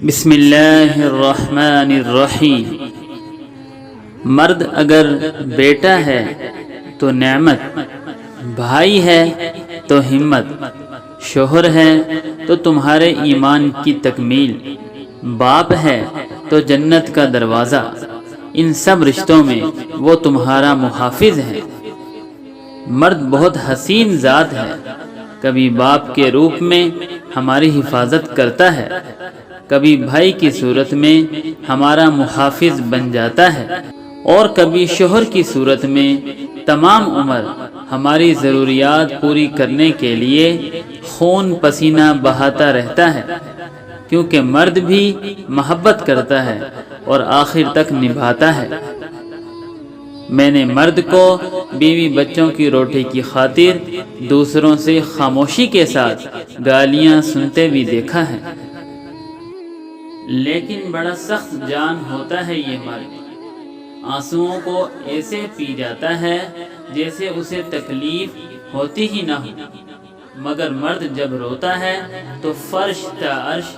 بسم اللہ الرحمن الرحیم۔ مرد اگر بیٹا ہے تو نعمت، بھائی ہے تو ہمت، شوہر ہے تو تمہارے ایمان کی تکمیل، باپ ہے تو جنت کا دروازہ، ان سب رشتوں میں وہ تمہارا محافظ ہے۔ مرد بہت حسین ذات ہے، کبھی باپ کے روپ میں ہماری حفاظت کرتا ہے، کبھی بھائی کی صورت میں ہمارا محافظ بن جاتا ہے، اور کبھی شوہر کی صورت میں تمام عمر ہماری ضروریات پوری کرنے کے لیے خون پسینہ بہاتا رہتا ہے، کیونکہ مرد بھی محبت کرتا ہے اور آخر تک نبھاتا ہے۔ میں نے مرد کو بیوی بچوں کی روٹی کی خاطر دوسروں سے خاموشی کے ساتھ گالیاں سنتے بھی دیکھا ہے، لیکن بڑا سخت جان ہوتا ہے یہ مرد، آنسوؤں کو ایسے پی جاتا ہے جیسے اسے تکلیف ہوتی ہی نہ ہو، مگر مرد جب روتا ہے تو فرش تا عرش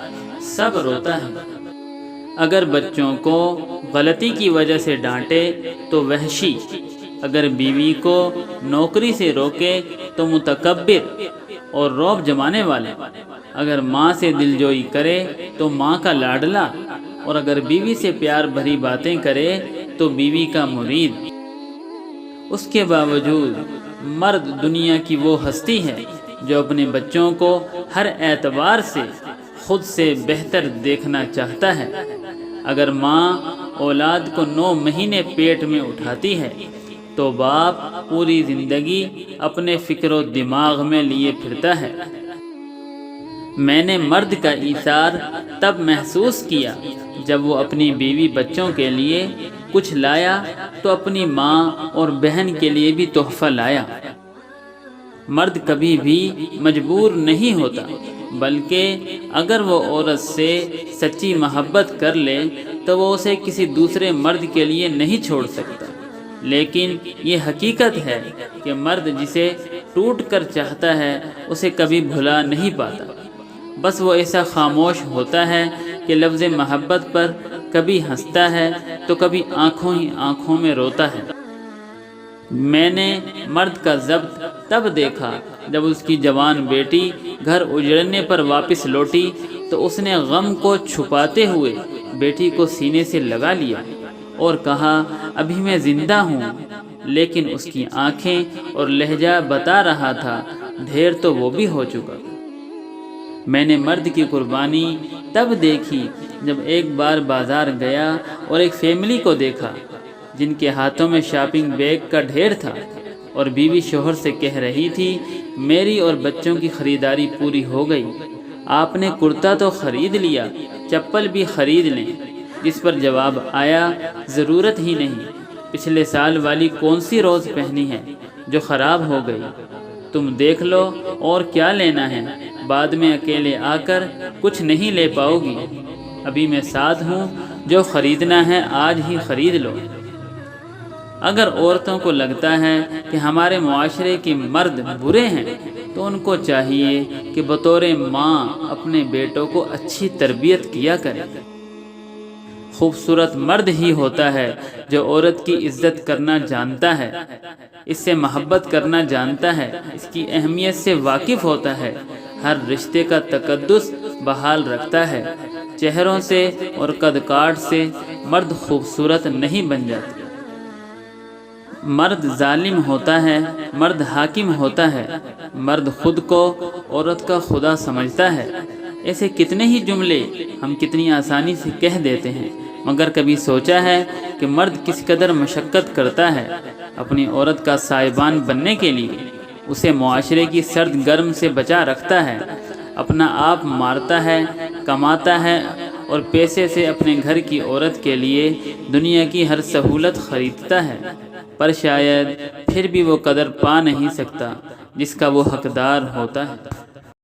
سب روتا ہے۔ اگر بچوں کو غلطی کی وجہ سے ڈانٹے تو وحشی، اگر بیوی کو نوکری سے روکے تو متکبر اور رعب جمانے والے، اگر ماں سے دلجوئی کرے تو ماں کا لاڈلا، اور اگر بیوی سے پیار بھری باتیں کرے تو بیوی کا مرید۔ اس کے باوجود مرد دنیا کی وہ ہستی ہے جو اپنے بچوں کو ہر اعتبار سے خود سے بہتر دیکھنا چاہتا ہے۔ اگر ماں اولاد کو 9 مہینے پیٹ میں اٹھاتی ہے تو باپ پوری زندگی اپنے فکر و دماغ میں لیے پھرتا ہے۔ میں نے مرد کا ایثار تب محسوس کیا جب وہ اپنی بیوی بچوں کے لیے کچھ لایا تو اپنی ماں اور بہن کے لیے بھی تحفہ لایا۔ مرد کبھی بھی مجبور نہیں ہوتا، بلکہ اگر وہ عورت سے سچی محبت کر لے تو وہ اسے کسی دوسرے مرد کے لیے نہیں چھوڑ سکتا، لیکن یہ حقیقت ہے کہ مرد جسے ٹوٹ کر چاہتا ہے اسے کبھی بھلا نہیں پاتا، بس وہ ایسا خاموش ہوتا ہے کہ لفظ محبت پر کبھی ہنستا ہے تو کبھی آنکھوں ہی آنکھوں میں روتا ہے۔ میں نے مرد کا ضبط تب دیکھا جب اس کی جوان بیٹی گھر اجڑنے پر واپس لوٹی تو اس نے غم کو چھپاتے ہوئے بیٹی کو سینے سے لگا لیا اور کہا، ابھی میں زندہ ہوں، لیکن اس کی آنکھیں اور لہجہ بتا رہا تھا ڈھیر تو وہ بھی ہو چکا۔ میں نے مرد کی قربانی تب دیکھی جب ایک بار بازار گیا اور ایک فیملی کو دیکھا جن کے ہاتھوں میں شاپنگ بیگ کا ڈھیر تھا، اور بیوی شوہر سے کہہ رہی تھی، میری اور بچوں کی خریداری پوری ہو گئی، آپ نے کرتا تو خرید لیا، چپل بھی خرید لیں۔ جس پر جواب آیا، ضرورت ہی نہیں، پچھلے سال والی کون سی روز پہنی ہے جو خراب ہو گئی، تم دیکھ لو اور کیا لینا ہے، بعد میں اکیلے آ کر کچھ نہیں لے پاؤ گی، ابھی میں ساتھ ہوں، جو خریدنا ہے آج ہی خرید لو۔ اگر عورتوں کو لگتا ہے کہ ہمارے معاشرے کے مرد برے ہیں تو ان کو چاہیے کہ بطور ماں اپنے بیٹوں کو اچھی تربیت کیا کرے۔ خوبصورت مرد ہی ہوتا ہے جو عورت کی عزت کرنا جانتا ہے، اس سے محبت کرنا جانتا ہے، اس کی اہمیت سے واقف ہوتا ہے، ہر رشتے کا تقدس بحال رکھتا ہے۔ چہروں سے اور قد کاٹ سے مرد خوبصورت نہیں بن جاتے۔ مرد ظالم ہوتا ہے، مرد حاکم ہوتا ہے، مرد خود کو عورت کا خدا سمجھتا ہے۔ ایسے کتنے ہی جملے ہم کتنی آسانی سے کہہ دیتے ہیں، مگر کبھی سوچا ہے کہ مرد کس قدر مشقت کرتا ہے اپنی عورت کا سائبان بننے کے لیے؟ اسے معاشرے کی سرد گرم سے بچا رکھتا ہے، اپنا آپ مارتا ہے، کماتا ہے اور پیسے سے اپنے گھر کی عورت کے لیے دنیا کی ہر سہولت خریدتا ہے، پر شاید پھر بھی وہ قدر پا نہیں سکتا جس کا وہ حقدار ہوتا ہے۔